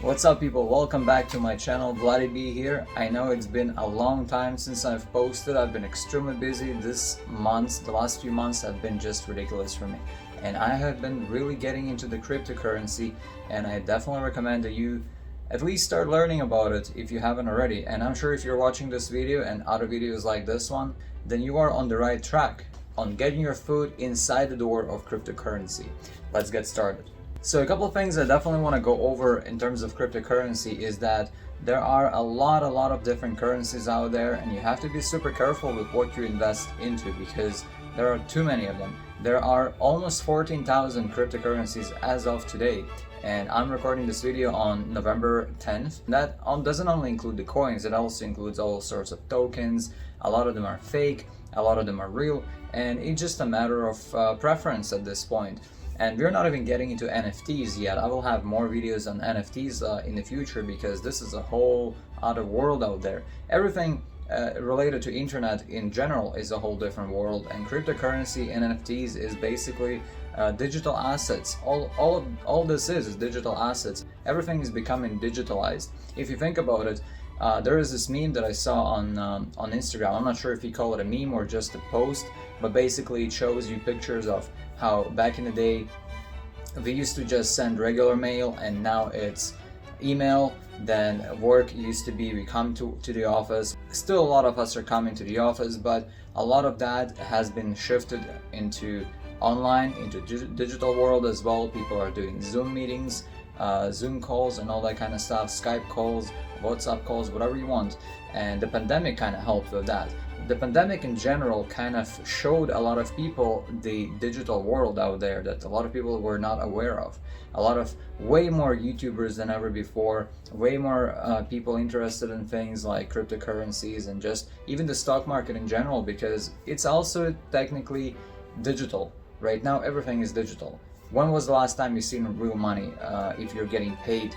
What's up people, welcome back to my channel. Bloody B here. I know it's been a long time since I've posted. I've been extremely busy this month. The last few months have been just ridiculous for me, and I have been really getting into the cryptocurrency, and I definitely recommend that you at least start learning about it if you haven't already. And I'm sure if you're watching this video and other videos like this one, then you are on the right track on getting your foot inside the door of cryptocurrency. Let's get started. So a couple of things I definitely want to go over in terms of cryptocurrency is that there are a lot of different currencies out there, and you have to be super careful with what you invest into because there are too many of them. There are almost 14,000 cryptocurrencies as of today, and I'm recording this video on November 10th. That doesn't only include the coins, it also includes all sorts of tokens. A lot of them are fake, a lot of them are real, and it's just a matter of preference at this point. And we're not even getting into NFTs yet. I will have more videos on NFTs in the future because this is a whole other world out there. Everything related to internet in general is a whole different world, and cryptocurrency and NFTs is basically digital assets. All this is digital assets. Everything is becoming digitalized. If you think about it, there is this meme that I saw on Instagram. I'm not sure if you call it a meme or just a post, but basically it shows you pictures of how back in the day we used to just send regular mail, and now it's email. Then work used to be we come to the office. Still a lot of us are coming to the office, but a lot of that has been shifted into online, into digital world as well. People are doing Zoom meetings, Zoom calls and all that kind of stuff, Skype calls, WhatsApp calls, whatever you want. And the pandemic kind of helped with that. The pandemic in general kind of showed a lot of people the digital world out there that a lot of people were not aware of. Way more YouTubers than ever before, way more people interested in things like cryptocurrencies and just even the stock market in general, because it's also technically digital. Right now everything is digital. When was the last time you seen real money if you're getting paid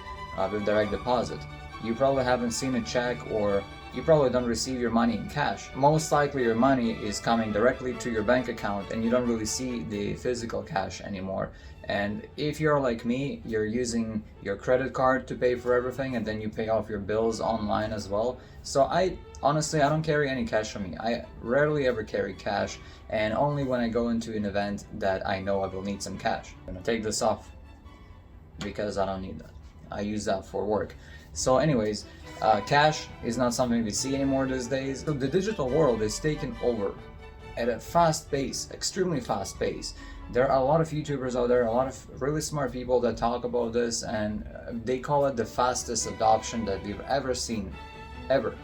with direct deposit? You probably haven't seen a check, or you probably don't receive your money in cash. Most likely your money is coming directly to your bank account and you don't really see the physical cash anymore. And if you're like me, you're using your credit card to pay for everything, and then you pay off your bills online as well. So I don't carry any cash on me. I rarely ever carry cash, and only when I go into an event that I know I will need some cash. I'm gonna take this off because I don't need that. I use that for work. So anyways, cash is not something we see anymore these days. So the digital world is taken over at a fast pace, extremely fast pace. There are a lot of YouTubers out there, a lot of really smart people that talk about this, and they call it the fastest adoption that we've ever seen, ever,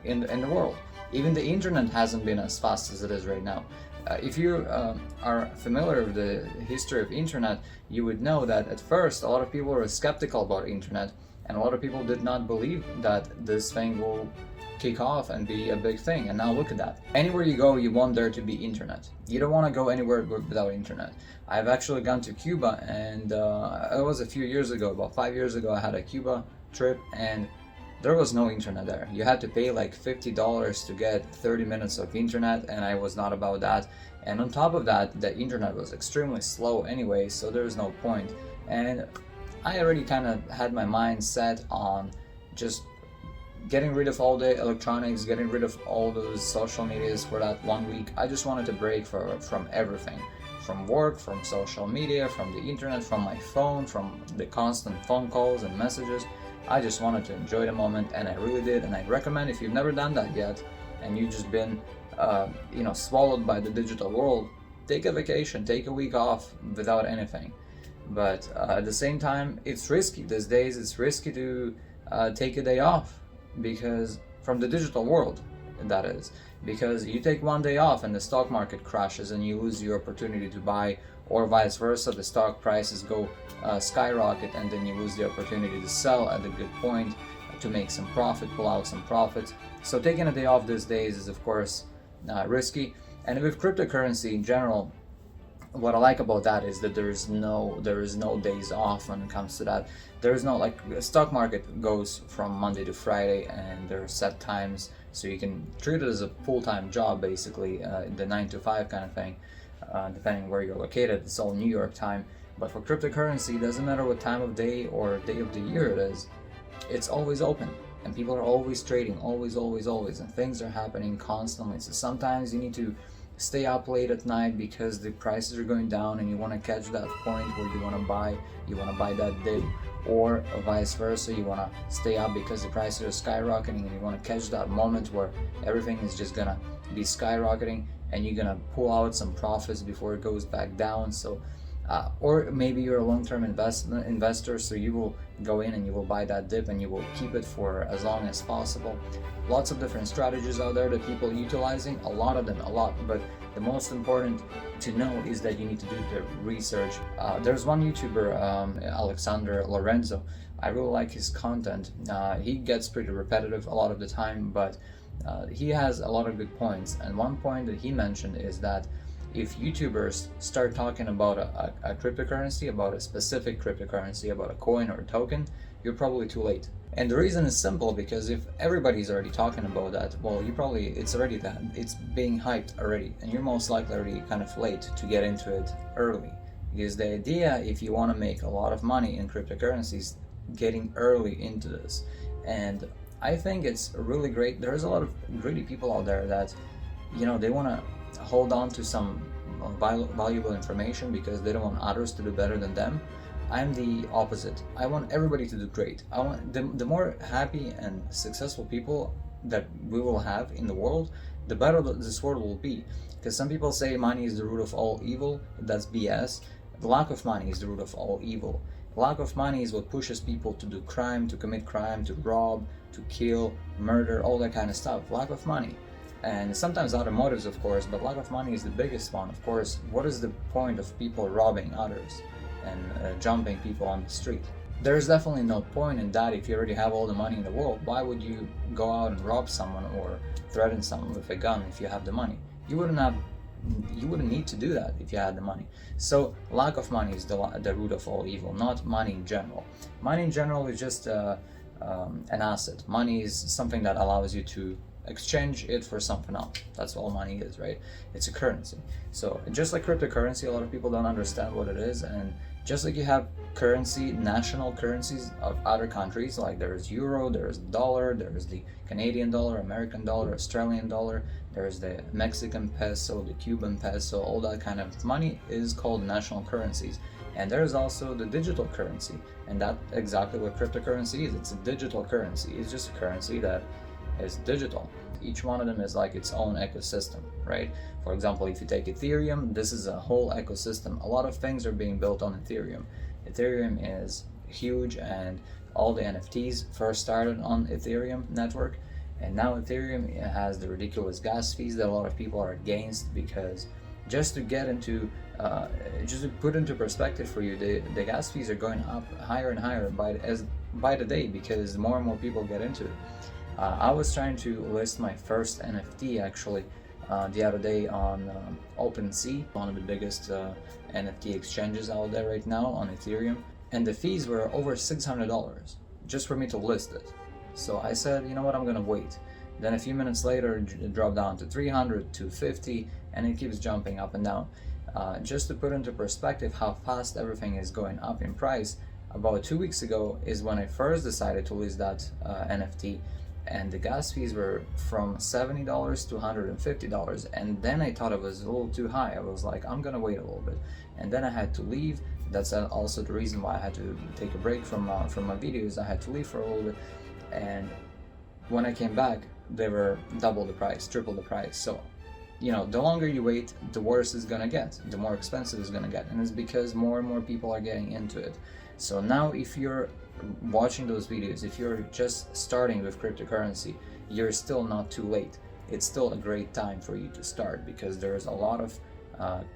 in the world. Even the internet hasn't been as fast as it is right now. If you are familiar with the history of internet, you would know that at first a lot of people were skeptical about internet, and a lot of people did not believe that this thing will kick off and be a big thing. And now look at that. Anywhere you go, you want there to be internet. You don't want to go anywhere without internet. I've actually gone to Cuba, and it was a few years ago, about 5 years ago. I had a Cuba trip, and there was no internet there. You had to pay like $50 to get 30 minutes of internet, and I was not about that. And on top of that, the internet was extremely slow anyway, so there was no point. And I already kind of had my mind set on just getting rid of all the electronics, getting rid of all those social medias for that 1 week. I just wanted to break from everything. From work, from social media, from the internet, from my phone, from the constant phone calls and messages. I just wanted to enjoy the moment, and I really did. And I recommend, if you've never done that yet and you've just been swallowed by the digital world, take a vacation, take a week off without anything. But at the same time, it's risky these days. It's risky to take a day off, because from the digital world, that is, because you take one day off and the stock market crashes and you lose your opportunity to buy, or vice versa, the stock prices go skyrocket and then you lose the opportunity to sell at a good point to make some profit, pull out some profits. So taking a day off these days is of course risky. And with cryptocurrency in general, what I like about that is that there is no days off when it comes to that. There is no, like, the stock market goes from Monday to Friday, and there are set times, so you can treat it as a full-time job basically, the 9 to 5 kind of thing, depending where you're located. It's all New York time. But for cryptocurrency, it doesn't matter what time of day or day of the year it is. it's always open and people are always trading, always, and things are happening constantly. So sometimes you need to stay up late at night because the prices are going down and you want to catch that point where you want to buy that dip, or vice versa, you want to stay up because the prices are skyrocketing and you want to catch that moment where everything is just gonna be skyrocketing and you're gonna pull out some profits before it goes back down. So or maybe you're a long-term investor, so you will go in and you will buy that dip and you will keep it for as long as possible. Lots of different strategies out there that people utilizing, a lot, but the most important to know is that you need to do the research. There's one YouTuber, Alexander Lorenzo. I really like his content. He gets pretty repetitive a lot of the time, but he has a lot of good points. And one point that he mentioned is that if YouTubers start talking about a cryptocurrency, about a specific cryptocurrency, about a coin or a token, you're probably too late. And the reason is simple, because if everybody's already talking about that, well, it's being hyped already, and you're most likely already kind of late to get into it early. Because the idea, if you want to make a lot of money in cryptocurrencies, getting early into this. And I think it's really great. There's a lot of greedy people out there that, they want to hold on to some valuable information because they don't want others to do better than them. I'm the opposite. I want everybody to do great. I want the more happy and successful people that we will have in the world, the better this world will be. Because some people say money is the root of all evil. That's BS. The lack of money is the root of all evil. Lack of money is what pushes people to do crime, to commit crime, to rob, to kill, murder, all that kind of stuff. Lack of money. And sometimes other motives, of course, but lack of money is the biggest one. Of course, what is the point of people robbing others and jumping people on the street? There's definitely no point in that. If you already have all the money in the world, why would you go out and rob someone or threaten someone with a gun if you have the money? You wouldn't need to do that if you had the money. So lack of money is the root of all evil, not money in general. Money in general is just an asset. Money is something that allows you to exchange it for something else. That's all money is, right? It's a currency. So just like cryptocurrency, a lot of people don't understand what it is. And just like you have currency, national currencies of other countries, like there's euro, there's dollar, there's the Canadian dollar, American dollar, Australian dollar, there's the Mexican peso, the Cuban peso, all that kind of money is called national currencies. And there's also the digital currency, and that's exactly what cryptocurrency is. It's a digital currency. It's just a currency that is digital. Each one of them is like its own ecosystem, right? For example, if you take Ethereum, this is a whole ecosystem. A lot of things are being built on Ethereum. Ethereum is huge, and all the NFTs first started on Ethereum network, and now Ethereum has the ridiculous gas fees that a lot of people are against, because just to get into just to put into perspective for you, the gas fees are going up higher and higher by the day, because more and more people get into it. I was trying to list my first NFT actually the other day on OpenSea, one of the biggest NFT exchanges out there right now on Ethereum, and the fees were over $600 just for me to list it. So I said, you know what, I'm gonna wait. Then a few minutes later it dropped down to 300, to 50, and it keeps jumping up and down. Just to put into perspective how fast everything is going up in price, about 2 weeks ago is when I first decided to list that NFT, and the gas fees were from $70 to $150, and then I thought it was a little too high. I was like, I'm gonna wait a little bit, and then I had to leave. That's also the reason why I had to take a break from my videos. I had to leave for a little bit, and when I came back, they were double the price, triple the price. So, you know, the longer you wait, the worse it's gonna get, the more expensive it's gonna get, and it's because more and more people are getting into it. So now, if you're watching those videos, if you're just starting with cryptocurrency, you're still not too late. It's still a great time for you to start, because there's a lot of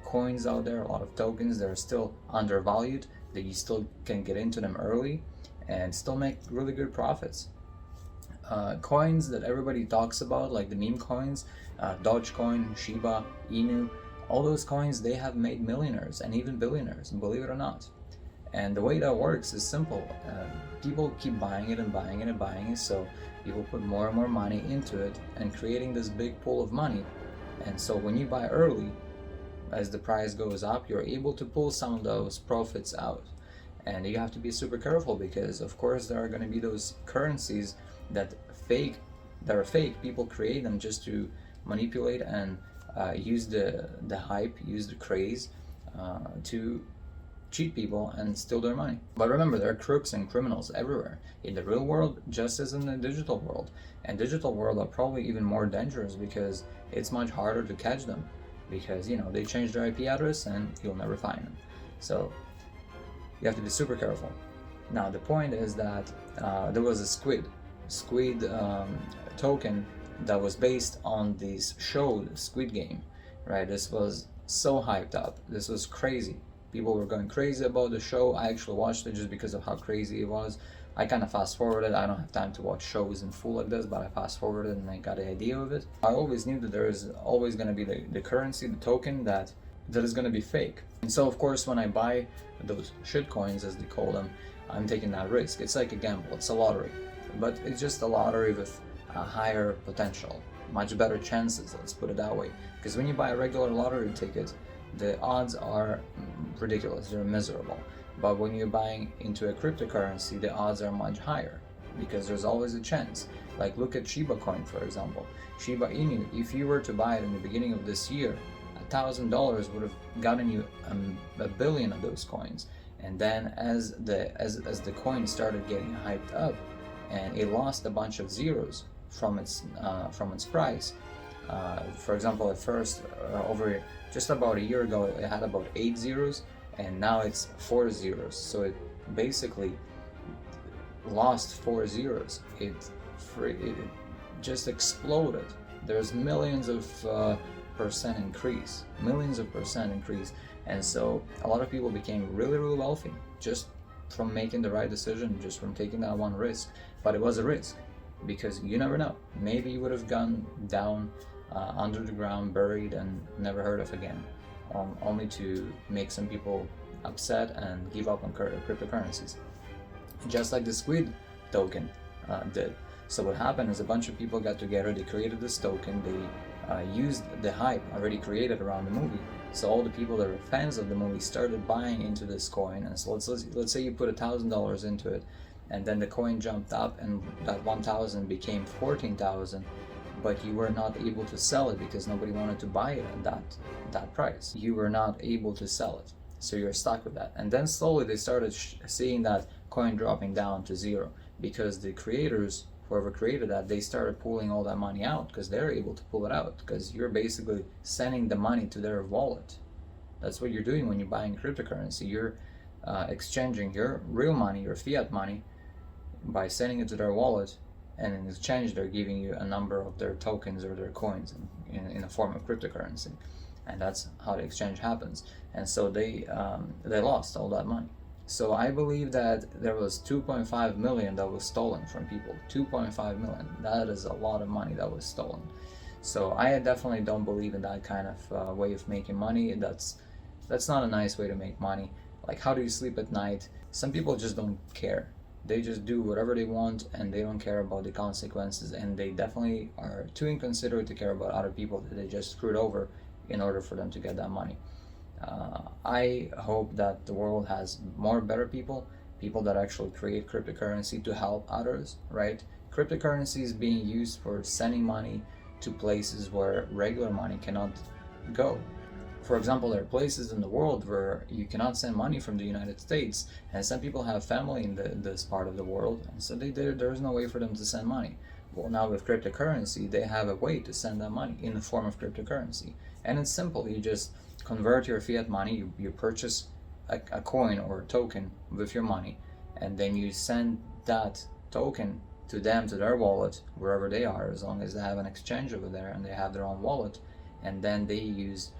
coins out there, a lot of tokens that are still undervalued, that you still can get into them early and still make really good profits. Coins that everybody talks about, like the meme coins, Dogecoin, Shiba Inu, all those coins, they have made millionaires and even billionaires, believe it or not. And the way that works is simple. People keep buying it and buying it and buying it, so people put more and more money into it and creating this big pool of money. And so when you buy early, as the price goes up, you're able to pull some of those profits out. And you have to be super careful, because of course there are going to be those currencies that are fake. People create them just to manipulate and use the hype, use the craze to cheat people and steal their money. But remember, there are crooks and criminals everywhere, in the real world just as in the digital world. And digital world are probably even more dangerous, because it's much harder to catch them, because they change their IP address and you'll never find them. So you have to be super careful. Now the point is that there was a Squid token that was based on this show, the Squid Game, right? This was so hyped up. This was crazy. People were going crazy about the show. I actually watched it just because of how crazy it was. I kind of fast forwarded. I don't have time to watch shows in full like this, but I fast forwarded and I got the idea of it. I always knew that there is always going to be the currency, the token that is going to be fake. And so of course when I buy those shit coins, as they call them, I'm taking that risk. It's like a gamble, it's a lottery, but it's just a lottery with a higher potential, much better chances, let's put it that way. Because when you buy a regular lottery ticket, the odds are ridiculous, they're miserable. But when you're buying into a cryptocurrency, the odds are much higher, because there's always a chance. Like look at Shiba Coin, for example. Shiba Inu, if you were to buy it in the beginning of this year, $1,000 would have gotten you a billion of those coins. And then as the coin started getting hyped up and it lost a bunch of zeros from its price, for example, at first over just about a year ago it had about 8 zeros, and now it's 4 zeros. So it basically lost 4 zeros. It just exploded. There's millions of percent increase, and so a lot of people became really wealthy just from making the right decision, just from taking that one risk. But it was a risk, because you never know, maybe you would have gone down under the ground, buried, and never heard of again, only to make some people upset and give up on cryptocurrencies, just like the Squid token did. So what happened is a bunch of people got together, they created this token, they used the hype already created around the movie. So all the people that are fans of the movie started buying into this coin. And so let's say you put $1,000 into it, and then the coin jumped up and that 1,000 became 14,000, but you were not able to sell it because nobody wanted to buy it at that price. You were not able to sell it, so you're stuck with that. And then slowly they started seeing that coin dropping down to zero, because the creators, whoever created that, they started pulling all that money out, because they're able to pull it out, because you're basically sending the money to their wallet. That's what you're doing when you're buying cryptocurrency. You're exchanging your real money, your fiat money, by sending it to their wallet, and in exchange they're giving you a number of their tokens or their coins in a form of cryptocurrency. And that's how the exchange happens. And so they lost all that money. So I believe that there was 2.5 million that was stolen from people. 2.5 million. That is a lot of money that was stolen. So I definitely don't believe in that kind of way of making money. That's not a nice way to make money. Like, how do you sleep at night? Some people just don't care. They just do whatever they want, and they don't care about the consequences, and they definitely are too inconsiderate to care about other people that they just screwed over in order for them to get that money. I hope that the world has more better people that actually create cryptocurrency to help others, right? Cryptocurrency is being used for sending money to places where regular money cannot go. For example, there are places in the world where you cannot send money from the United States, and some people have family in this part of the world, and so there's no way for them to send money. Well, now with cryptocurrency, they have a way to send that money in the form of cryptocurrency. And it's simple. You just convert your fiat money, you purchase a coin or a token with your money, and then you send that token to them, to their wallet, wherever they are, as long as they have an exchange over there and they have their own wallet, and then they use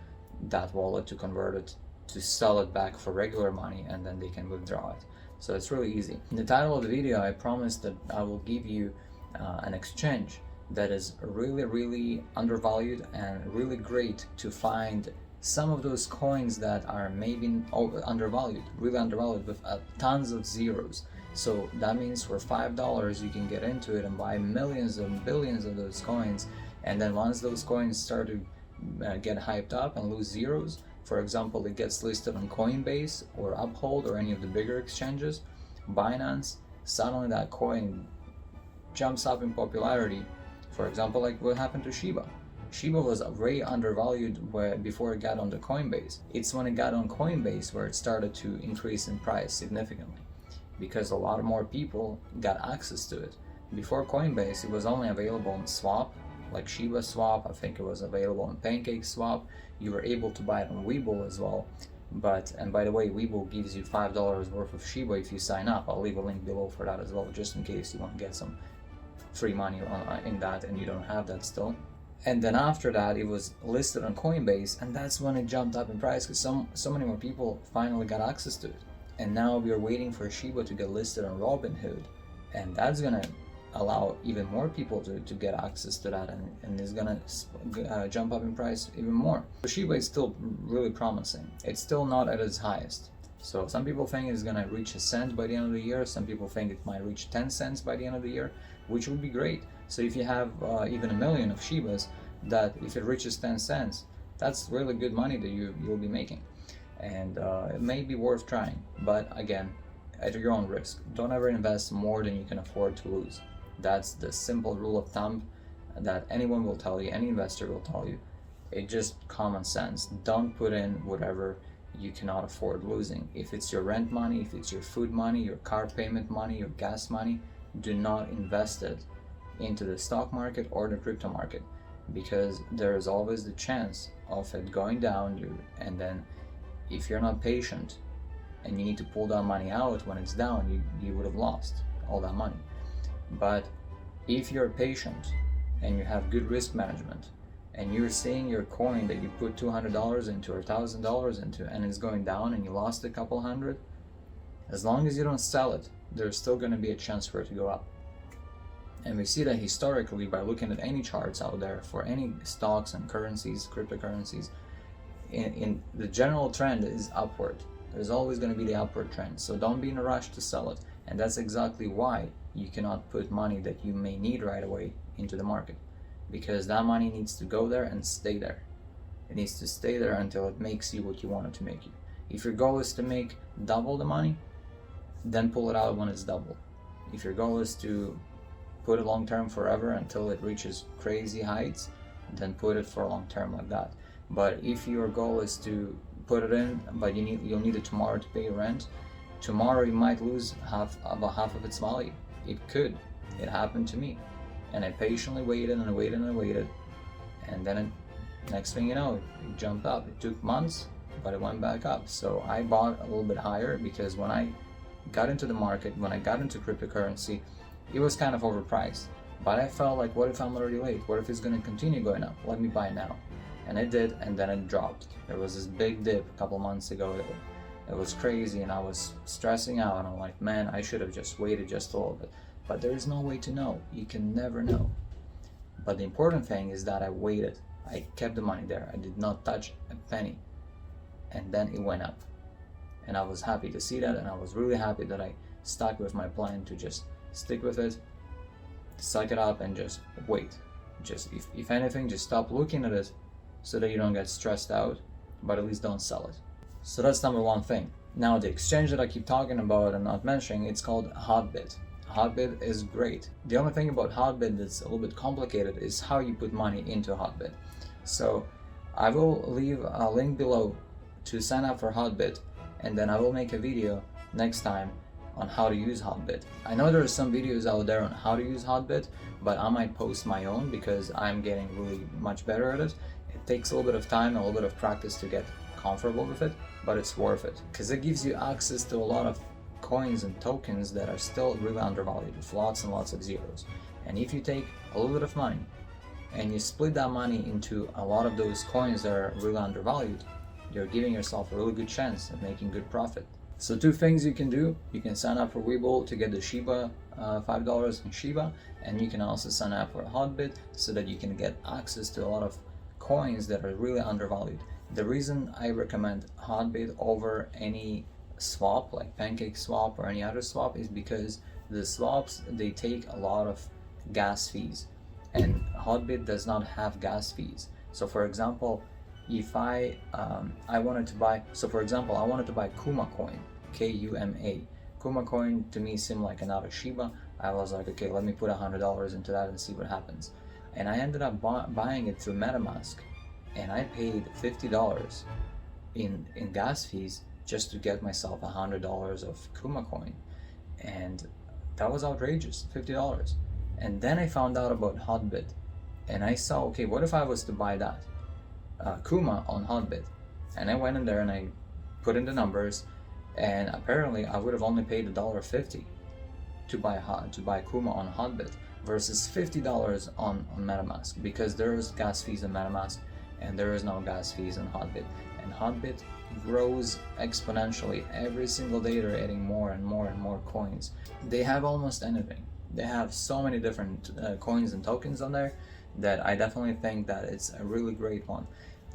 that wallet to convert it, to sell it back for regular money, and then they can withdraw it. So it's really easy. In the title of the video, I promised that I will give you an exchange that is really undervalued and really great to find some of those coins that are maybe undervalued, really undervalued, with tons of zeros. So that means for $5 you can get into it and buy millions and billions of those coins, and then once those coins start to get hyped up and lose zeros, for example, it gets listed on Coinbase or Uphold or any of the bigger exchanges, Binance, suddenly that coin jumps up in popularity. For example, like what happened to Sheba. Sheba was very undervalued before it got on the Coinbase. It's when it got on Coinbase where it started to increase in price significantly, because a lot more people got access to it. Before Coinbase, it was only available on Swap, like Sheba Swap. I think it was available on Pancake Swap. You were able to buy it on Webull as well. And by the way, Webull gives you $5 worth of Sheba if you sign up. I'll leave a link below for that as well, just in case you want to get some free money in that and you don't have that still. And then after that, it was listed on Coinbase, and that's when it jumped up in price because so many more people finally got access to it. And now we are waiting for Sheba to get listed on Robinhood, and that's gonna allow even more people to get access to that, and it's gonna jump up in price even more. So Sheba is still really promising. It's still not at its highest. So some people think it's gonna reach a cent by the end of the year. Some people think it might reach 10 cents by the end of the year, which would be great. So if you have even 1 million of Shebas, that if it reaches 10 cents, that's really good money that you'll be making. And it may be worth trying, but again, at your own risk. Don't ever invest more than you can afford to lose. That's the simple rule of thumb that anyone will tell you, any investor will tell you. It's just common sense. Don't put in whatever you cannot afford losing. If it's your rent money, if it's your food money, your car payment money, your gas money, do not invest it into the stock market or the crypto market, because there is always the chance of it going down, and then if you're not patient and you need to pull that money out when it's down, you would have lost all that money. But if you're patient and you have good risk management, and you're seeing your coin that you put $200 into or $1,000 into, and it's going down and you lost a couple hundred, as long as you don't sell it, there's still going to be a chance for it to go up. And we see that historically by looking at any charts out there for any stocks and currencies, cryptocurrencies, in the general trend is upward. There's always going to be the upward trend. So don't be in a rush to sell it. And that's exactly why you cannot put money that you may need right away into the market, because that money needs to go there and stay there. It needs to stay there until it makes you what you want it to make you. If your goal is to make double the money, then pull it out when it's double. If your goal is to put it long term forever until it reaches crazy heights, then put it for long term like that. But if your goal is to put it in, but you'll need it tomorrow to pay rent, tomorrow you might lose about half of its value. It could. It happened to me, and I patiently waited and I waited and I waited, and then next thing you know, it jumped up. It took months, but it went back up. So I bought a little bit higher because when I got into the market, when I got into cryptocurrency, it was kind of overpriced. But I felt like, what if I'm already late? What if it's going to continue going up? Let me buy now. And it did, and then it dropped. There was this big dip a couple months ago. It was crazy, and I was stressing out, and I'm like, man, I should have just waited just a little bit. But there is no way to know. You can never know. But the important thing is that I waited. I kept the money there. I did not touch a penny. And then it went up. And I was happy to see that, and I was really happy that I stuck with my plan to just stick with it, suck it up, and just wait. Just, if anything, just stop looking at it so that you don't get stressed out, but at least don't sell it. So that's number one thing. Now the exchange that I keep talking about and not mentioning, it's called Hotbit. Hotbit is great. The only thing about Hotbit that's a little bit complicated is how you put money into Hotbit. So I will leave a link below to sign up for Hotbit, and then I will make a video next time on how to use Hotbit. I know there are some videos out there on how to use Hotbit, but I might post my own because I'm getting really much better at it. It takes a little bit of time and a little bit of practice to get comfortable with it, but it's worth it because it gives you access to a lot of coins and tokens that are still really undervalued with lots and lots of zeros. And if you take a little bit of money and you split that money into a lot of those coins that are really undervalued, you're giving yourself a really good chance of making good profit. So two things you can do: you can sign up for Webull to get the Sheba, $5 in Sheba, and you can also sign up for Hotbit so that you can get access to a lot of coins that are really undervalued. The reason I recommend Hotbit over any swap like Pancake Swap or any other swap is because the swaps, they take a lot of gas fees, and Hotbit does not have gas fees. So for example, if I wanted to buy, so for example, I wanted to buy Kuma coin, Kuma. Kuma coin to me seemed like another Shiba. I was like, okay, let me put $100 into that and see what happens. And I ended up buying it through MetaMask, and I paid $50 in gas fees just to get myself $100 of Kuma coin, and that was outrageous, $50. And then I found out about Hotbit, and I saw, okay, what if I was to buy that Kuma on Hotbit? And I went in there and I put in the numbers, and apparently I would have only paid $1.50 to buy Kuma on Hotbit versus $50 on MetaMask, because there is gas fees on MetaMask and there is no gas fees on Hotbit. And Hotbit grows exponentially every single day. They're adding more and more and more coins. They have almost anything. They have so many different coins and tokens on there that I definitely think that it's a really great one.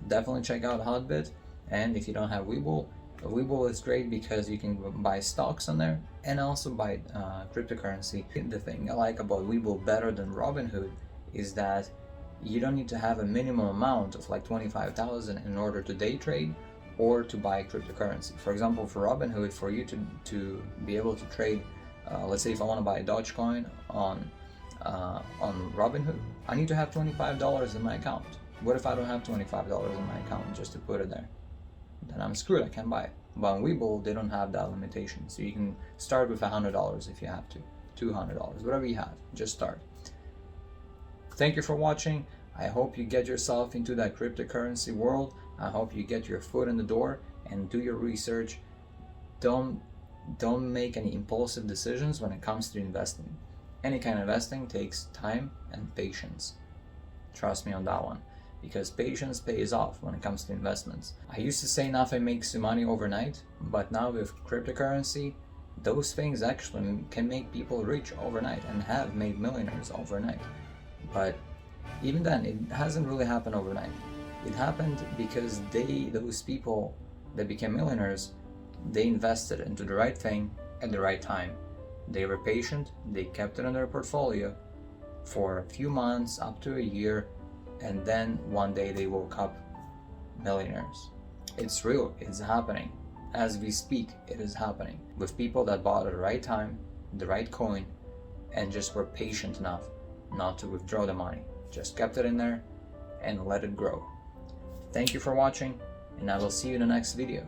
Definitely check out Hotbit. And if you don't have Webull, Webull is great because you can buy stocks on there and also buy cryptocurrency. The thing I like about Webull better than Robinhood is that you don't need to have a minimum amount of like 25,000 in order to day trade or to buy cryptocurrency. For example, for Robinhood, for you to be able to trade, let's say if I want to buy Dogecoin on Robinhood, I need to have $25 in my account. What if I don't have $25 in my account just to put it there? Then I'm screwed, I can't buy it. But on Webull, they don't have that limitation. So you can start with $100 if you have to, $200, whatever you have, just start. Thank you for watching. I hope you get yourself into that cryptocurrency world. I hope you get your foot in the door and do your research. Don't make any impulsive decisions when it comes to investing. Any kind of investing takes time and patience. Trust me on that one, because patience pays off when it comes to investments. I used to say nothing makes you money overnight, but now with cryptocurrency, those things actually can make people rich overnight and have made millionaires overnight. But even then, it hasn't really happened overnight. It happened because those people that became millionaires, they invested into the right thing at the right time. They were patient, they kept it in their portfolio for a few months, up to a year, and then one day they woke up millionaires. It's real, it's happening. As we speak, it is happening with people that bought at the right time, the right coin, and just were patient enough not to withdraw the money. Just kept it in there and let it grow. Thank you for watching, and I will see you in the next video.